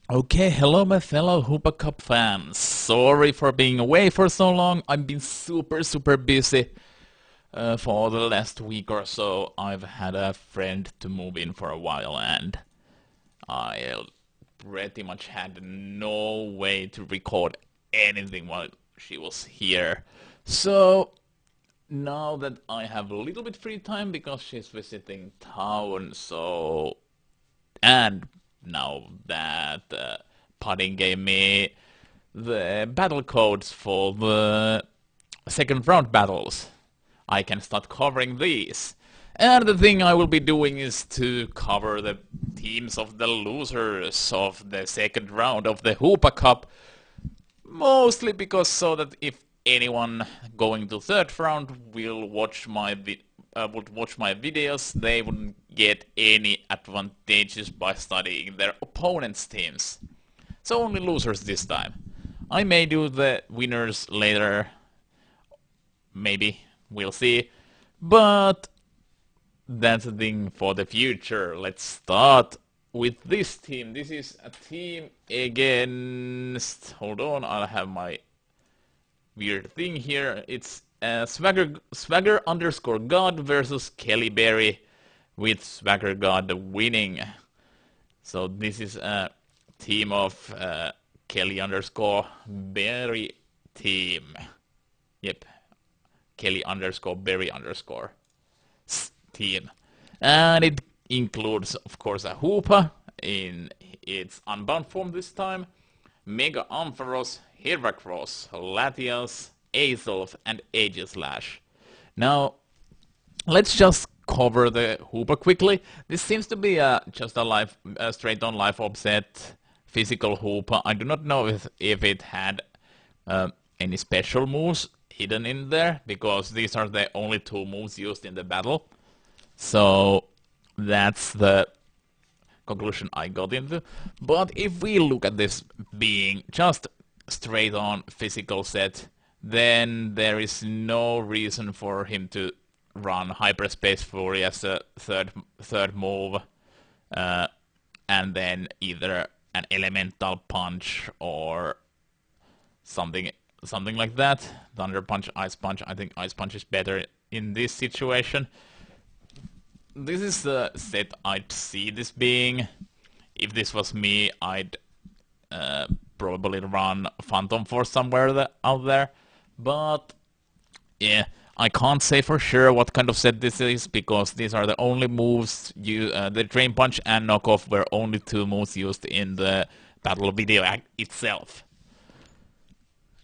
Okay, hello my fellow Hoopa Cup fans. Sorry for being away for so long. I've been super busy for the last week or so. I've had a friend to move in for a while and I pretty much had no way to record anything while she was here. So now that I have a little bit free time because she's visiting town, and now that Pudding gave me the battle codes for the second round battles, I can start covering these. And the thing I will be doing is to cover the teams of the losers of the second round of the Hoopa Cup, mostly because so that if anyone going to third round will watch would watch my videos, they wouldn't get any advantages by studying their opponent's teams. So only losers this time. I may do the winners later, maybe, we'll see. But that's a thing for the future. Let's start with this team. This is a team against... Hold on, I'll have my weird thing here. It's Swagger underscore God versus Kelly Berry, with Swagger God winning. So this is a team of Kelly underscore Berry team. Yep, Kelly underscore Berry underscore team. And it includes, of course, a Hoopa in its unbound form this time, Mega Ampharos, Heracross, Latias, Aethelf, and Aegislash. Now, let's just cover the Hoopa quickly. This seems to be just a straight-on life offset physical Hoopa. I do not know if it had any special moves hidden in there, because these are the only two moves used in the battle. So that's the conclusion I got into. But if we look at this being just straight on physical set, then there is no reason for him to run Hyperspace Fury as a third move, and then either an Elemental Punch or something like that. Thunder Punch, Ice Punch. I think Ice Punch is better in this situation. This is the set I'd see this being. If this was me, I'd probably run Phantom Force somewhere out there. But yeah, I can't say for sure what kind of set this is, because these are the only moves. The Drain Punch and Knockoff were only two moves used in the battle video itself.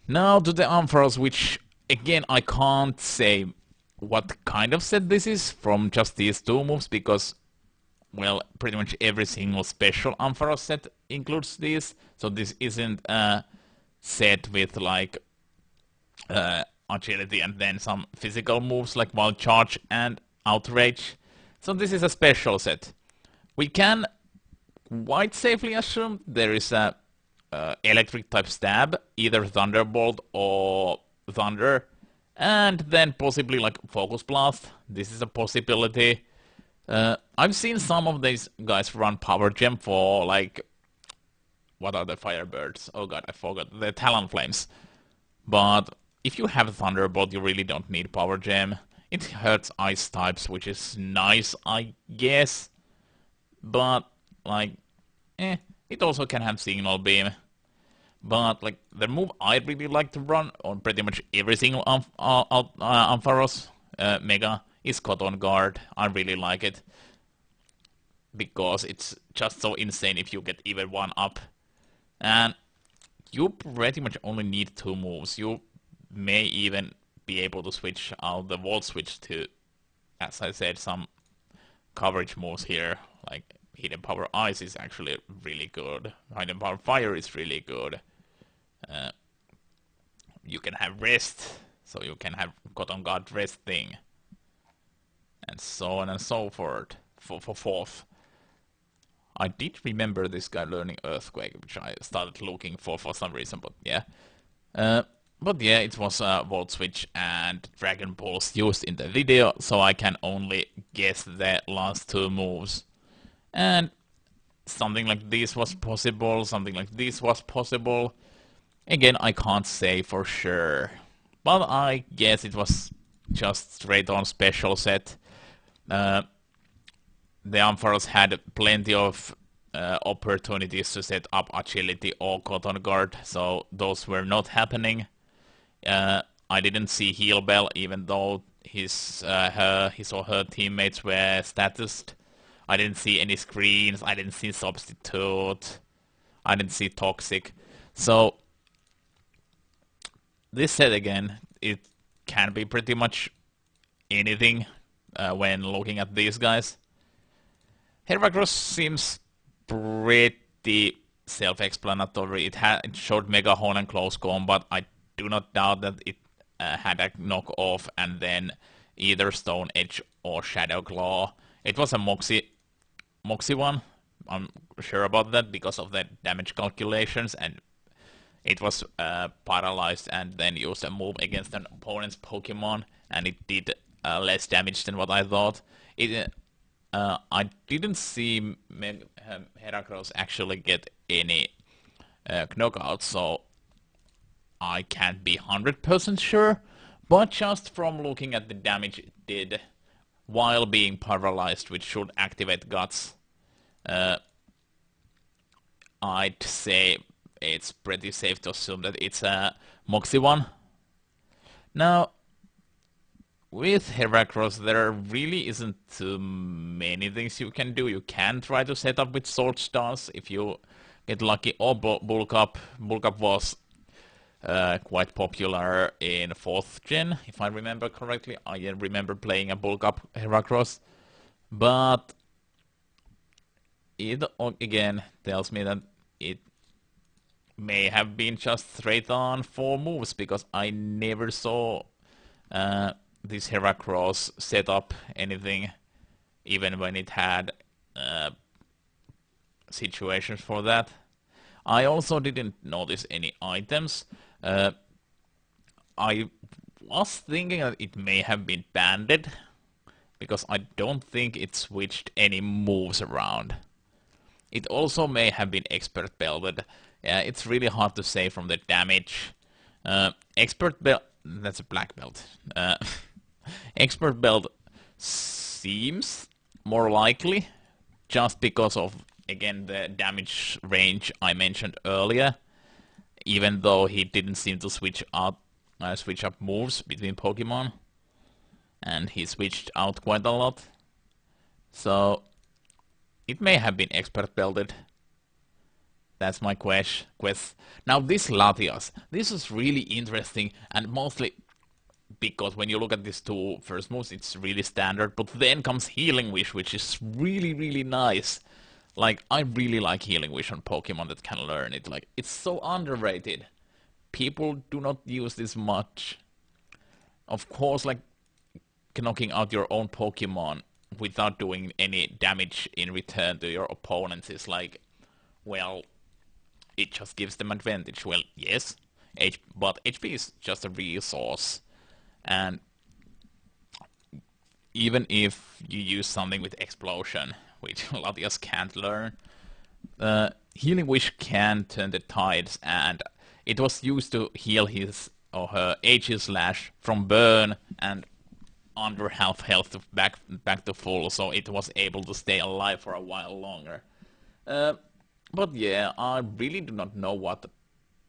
Now to the Ampharos, which again I can't say what kind of set this is from just these two moves, because, well, pretty much every single special Ampharos set includes these, so this isn't a set with like agility and then some physical moves like Wild Charge and Outrage. So this is a special set. We can quite safely assume there is a electric type stab, either Thunderbolt or Thunder, and then possibly like Focus Blast. This is a possibility. I've seen some of these guys run Power Gem for like, what are the Firebirds? Oh god, I forgot. The Talonflames. But if you have Thunderbolt, you really don't need Power Gem. It hurts Ice types, which is nice, I guess. But like, it also can have Signal Beam. But like, the move I'd really like to run on pretty much every single Ampharos Mega is Cotton Guard. I really like it, because it's just so insane if you get even one up. And you pretty much only need two moves. You may even be able to switch out the Volt Switch to, as I said, some coverage moves here, like Hidden Power Ice is actually really good. Hidden Power Fire is really good. You can have Rest, so you can have Cotton Guard Rest thing, and so on and so forth. For fourth, I did remember this guy learning Earthquake, which I started looking for some reason, but yeah. But yeah, it was Volt Switch and Dragon Balls used in the video, so I can only guess the last two moves. And something like this was possible, something like this was possible. Again, I can't say for sure, but I guess it was just straight on special set. The Ampharos had plenty of opportunities to set up agility or cotton guard, so those were not happening. I didn't see Heal Bell, even though his or her teammates were statused. I didn't see any screens, I didn't see Substitute, I didn't see Toxic. So, this set again, it can be pretty much anything when looking at these guys. Heracross seems pretty self-explanatory. It showed Mega Horn and Close Combat. I do not doubt that it had a knock-off and then either Stone Edge or Shadow Claw. It was a Moxie one. I'm sure about that because of the damage calculations, and it was paralyzed and then used a move against an opponent's Pokemon, and it did less damage than what I thought. I didn't see Heracross actually get any knockouts, so I can't be 100% sure, but just from looking at the damage it did while being paralyzed, which should activate Guts, I'd say it's pretty safe to assume that it's a Moxie one. Now, with Heracross, there really isn't too many things you can do. You can try to set up with Sword Stance if you get lucky, or Bulk Up. Bulk Up was quite popular in 4th gen, if I remember correctly. I remember playing a Bulk Up Heracross, but it again tells me that it may have been just straight on 4 moves, because I never saw this Heracross set up anything, even when it had situations for that. I also didn't notice any items. I was thinking that it may have been banded, because I don't think it switched any moves around. It also may have been expert belted. It's really hard to say from the damage. Expert belt, that's a black belt. Expert belt seems more likely, just because of, again, the damage range I mentioned earlier. Even though he didn't seem to switch up moves between Pokemon, and he switched out quite a lot. So it may have been expert belted. That's my quest. Now this Latias, this is really interesting, and mostly because when you look at these 2 first moves, it's really standard, but then comes Healing Wish, which is really, really nice. Like, I really like Healing Wish on Pokemon that can learn it. Like, it's so underrated. People do not use this much. Of course, like, knocking out your own Pokemon without doing any damage in return to your opponents is like, well, it just gives them advantage. Well, yes, but HP is just a resource. And even if you use something with Explosion, which Latias can't learn, Healing Wish can turn the tides, and it was used to heal his or her Aegislash from burn and under half health back to full, so it was able to stay alive for a while longer. But yeah, I really do not know what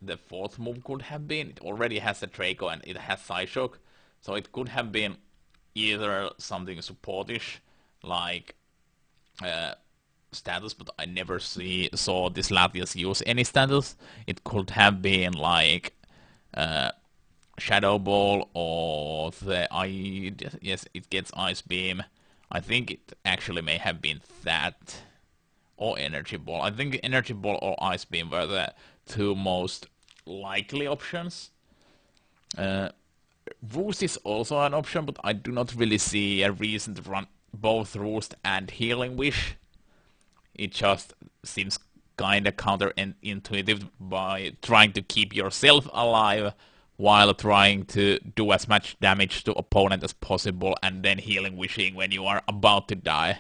the 4th move could have been. It already has a Draco and it has Psyshock, so it could have been either something supportish, like status, but I never saw this Latias use any status. It could have been like Shadow Ball, or yes, it gets Ice Beam. I think it actually may have been that, or Energy Ball. I think Energy Ball or Ice Beam were the 2 most likely options. Roost is also an option, but I do not really see a reason to run both Roost and Healing Wish. It just seems kinda counterintuitive by trying to keep yourself alive while trying to do as much damage to opponent as possible and then Healing Wishing when you are about to die.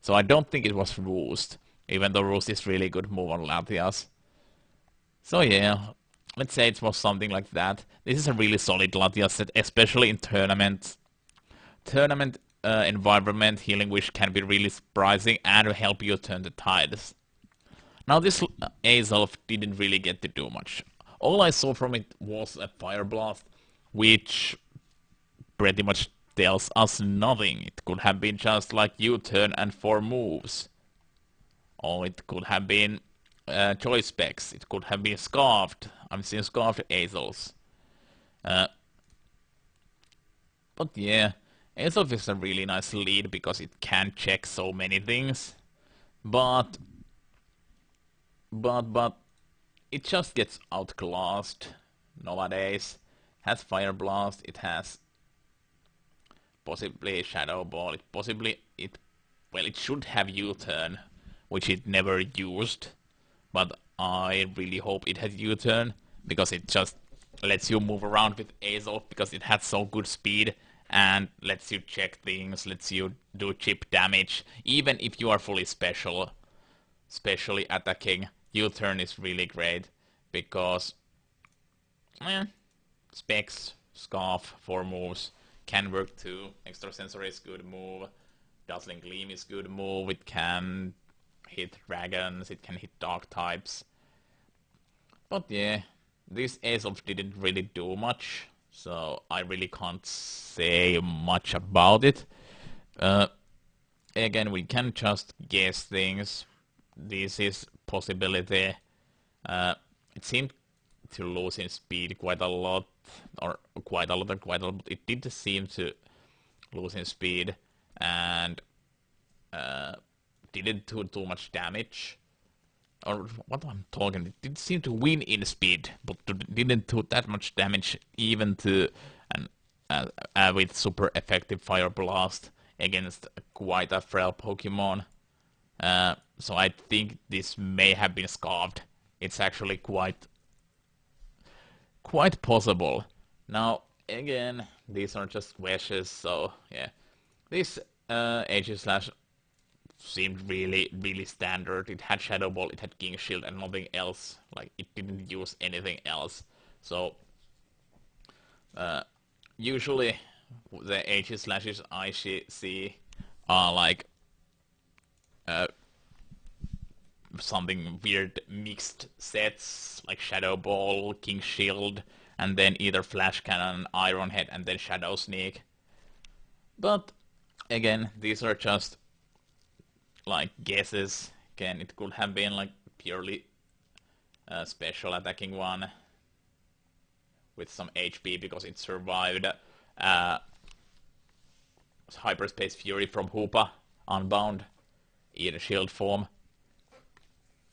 So I don't think it was Roost. even though Roost is really good move on Latias. So yeah, let's say it was something like that. This is a really solid Latias set, especially in tournament environment. Healing Wish can be really surprising and help you turn the tides. Now this Azelf didn't really get to do much. All I saw from it was a Fire Blast, which pretty much tells us nothing. It could have been just like U-turn and 4 moves. Or it could have been choice specs. It could have been Scarfed. I've seen Scarfed Azels. But yeah, Azelf is a really nice lead because it can check so many things. But it just gets outclassed nowadays. It has Fire Blast, it has possibly Shadow Ball, it should have U-turn, which it never used, but I really hope it has U-turn, because it just lets you move around with Azelf, because it has so good speed, and lets you check things, lets you do chip damage, even if you are fully specially attacking. U-turn is really great, because specs, Scarf, 4 moves, can work too. Extrasensory is good move, Dazzling Gleam is good move, it can hit dragons, it can hit dark types. But yeah, this Azelf didn't really do much, so I really can't say much about it. Again, we can just guess things. This is possibility. It seemed to lose in speed quite a lot, or quite a lot. It did seem to lose in speed, and didn't do too much damage. Or what I'm talking, it did seem to win in speed, but didn't do that much damage, even to with super effective Fire Blast against quite a frail Pokemon. So I think this may have been scarfed. It's actually quite possible. Now, again, these are just wishes, so yeah. This Aegislash seemed really standard. It had Shadow Ball, it had King Shield, and nothing else. Like, it didn't use anything else. So, usually, the Aegislashes I see are like something weird mixed sets, like Shadow Ball, King Shield, and then either Flash Cannon, Iron Head, and then Shadow Sneak. But again, these are just like guesses. Again, it could have been like purely special attacking one with some HP because it survived Hyperspace Fury from Hoopa, Unbound, in shield form.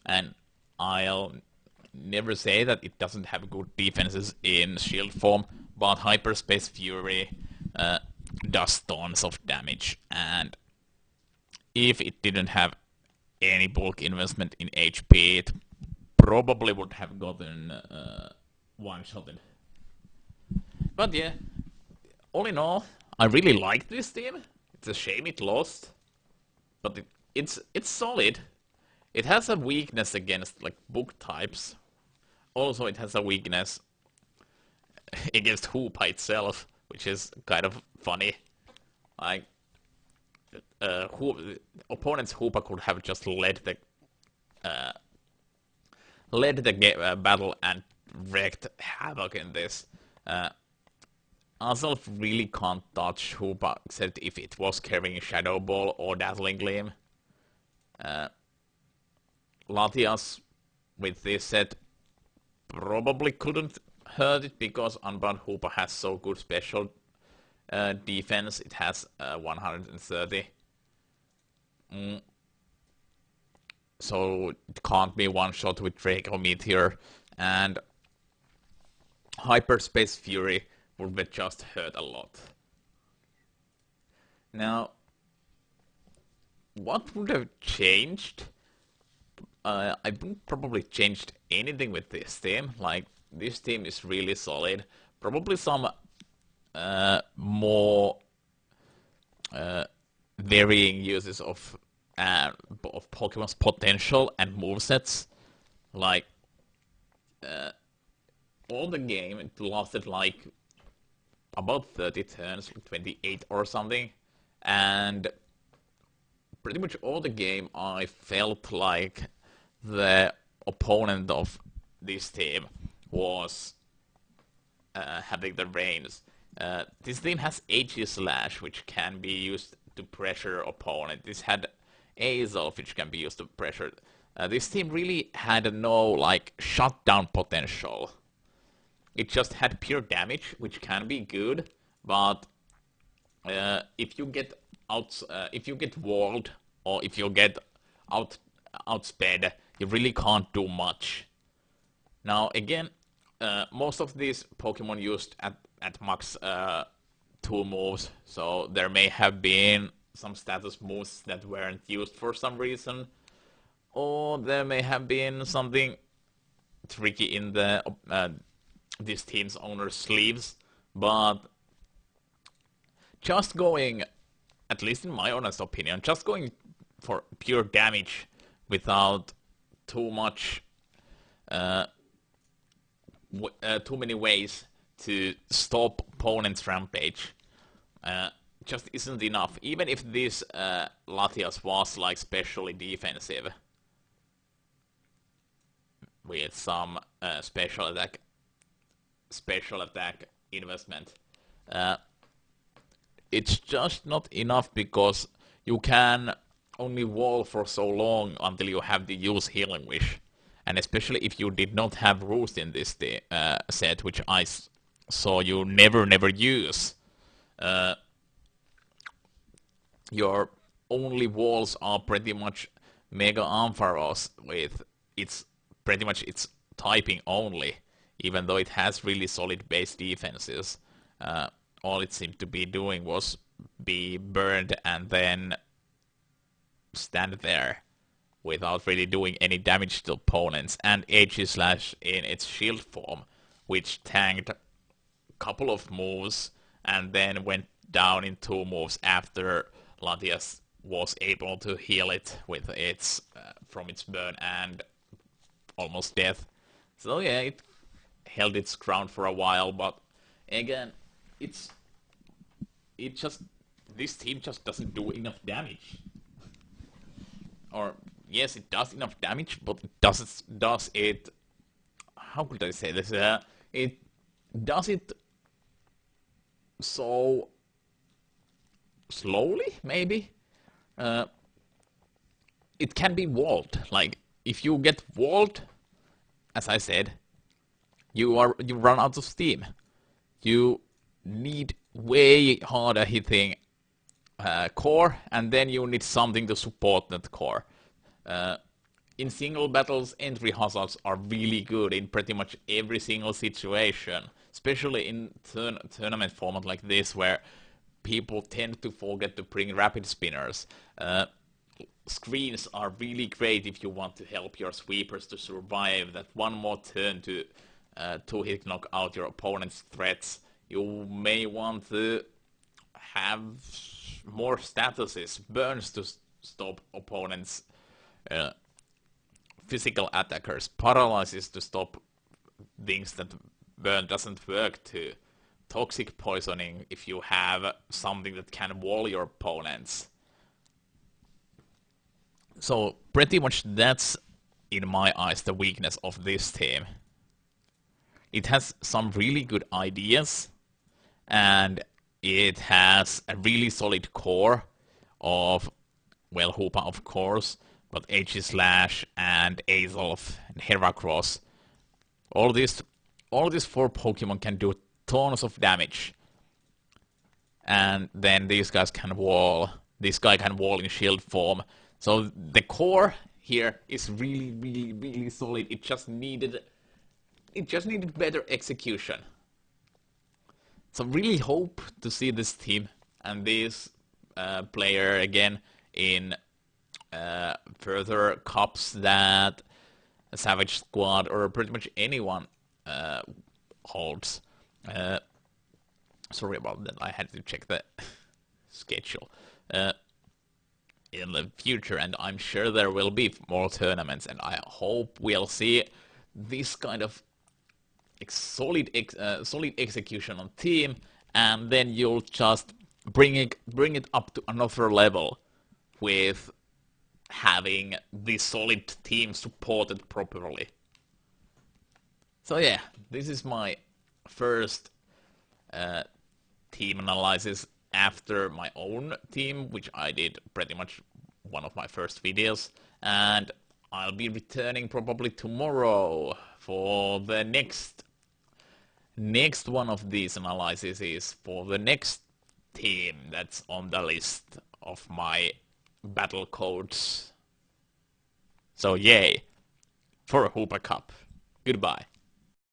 And I'll never say that it doesn't have good defenses in shield form, but Hyperspace Fury does tons of damage, and if it didn't have any bulk investment in HP, it probably would have gotten one-shotted. But yeah, all in all, I really like this team. It's a shame it lost, but it's solid. It has a weakness against like book types. Also, it has a weakness against Hoopa itself, which is kind of funny. Like, opponents Hoopa could have just led the battle and wreaked havoc in this. Azelf really can't touch Hoopa except if it was carrying Shadow Ball or Dazzling Gleam. Latias with this set probably couldn't hurt it because Unbound Hoopa has so good special defense. It has 130. So it can't be one shot with Draco Meteor, and Hyperspace Fury would just hurt a lot. Now, what would have changed? I wouldn't probably changed anything with this team. Like, this team is really solid. Probably some more varying uses of of Pokemon's potential and movesets. Like, all the game, it lasted like about 30 turns, like 28 or something, and pretty much all the game I felt like the opponent of this team was having the reins. This team has HE Slash, which can be used to pressure opponent. This had Azelf, which can be used to pressure. This team really had no like shutdown potential. It just had pure damage, which can be good, but if you get if you get walled or if you get outsped, you really can't do much. Now again, most of these Pokemon used at max 2 moves, so there may have been some status moves that weren't used for some reason, or there may have been something tricky in the this team's owner's sleeves, but just going, at least in my honest opinion, just going for pure damage without too much, too many ways to stop opponent's rampage, just isn't enough. Even if this Latias was like specially defensive with some special attack investment, it's just not enough because you can only wall for so long until you have to use Healing Wish. And especially if you did not have Roost in this set, which I saw you never use, your only walls are pretty much Mega Ampharos with pretty much its typing only, even though it has really solid base defenses. All it seemed to be doing was be burned and then stand there without really doing any damage to opponents. And HE Slash in its shield form, which tanked a couple of moves and then went down in 2 moves after Latias was able to heal it with its from its burn and almost death. So yeah, it held its ground for a while, but again, this team just doesn't do enough damage. Or yes, it does enough damage, but does it? How could I say this? It does it so slowly, maybe. It can be walled. Like if you get walled, as I said, you run out of steam. You need way harder hitting core, and then you need something to support that core. In single battles, entry hazards are really good in pretty much every single situation, especially in tournament format like this, where people tend to forget to bring rapid spinners. Screens are really great if you want to help your sweepers to survive that one more turn to two-hit knock out your opponent's threats. You may want to have more statuses, burns to stop opponents' physical attackers, paralysis to stop things that burn doesn't work to, toxic poisoning if you have something that can wall your opponents. So pretty much that's, in my eyes, the weakness of this team. It has some really good ideas, and it has a really solid core of, well, Hoopa of course, but HE Slash and Azelf and Heracross. All these 4 Pokemon can do tons of damage. And then these guys can wall. This guy can wall in shield form. So the core here is really solid. It just needed better execution. So really hope to see this team and this player again in further cups that Savage Squad or pretty much anyone holds. Sorry about that, I had to check the schedule. in the future, and I'm sure there will be more tournaments, and I hope we'll see this kind of solid execution on team, and then you'll just bring it up to another level with having this solid team supported properly. So yeah, this is my first team analysis after my own team, which I did pretty much one of my first videos, and I'll be returning probably tomorrow for the next one of these analyses is for the next team that's on the list of my battle codes. So yay for a Hoopa Cup. Goodbye.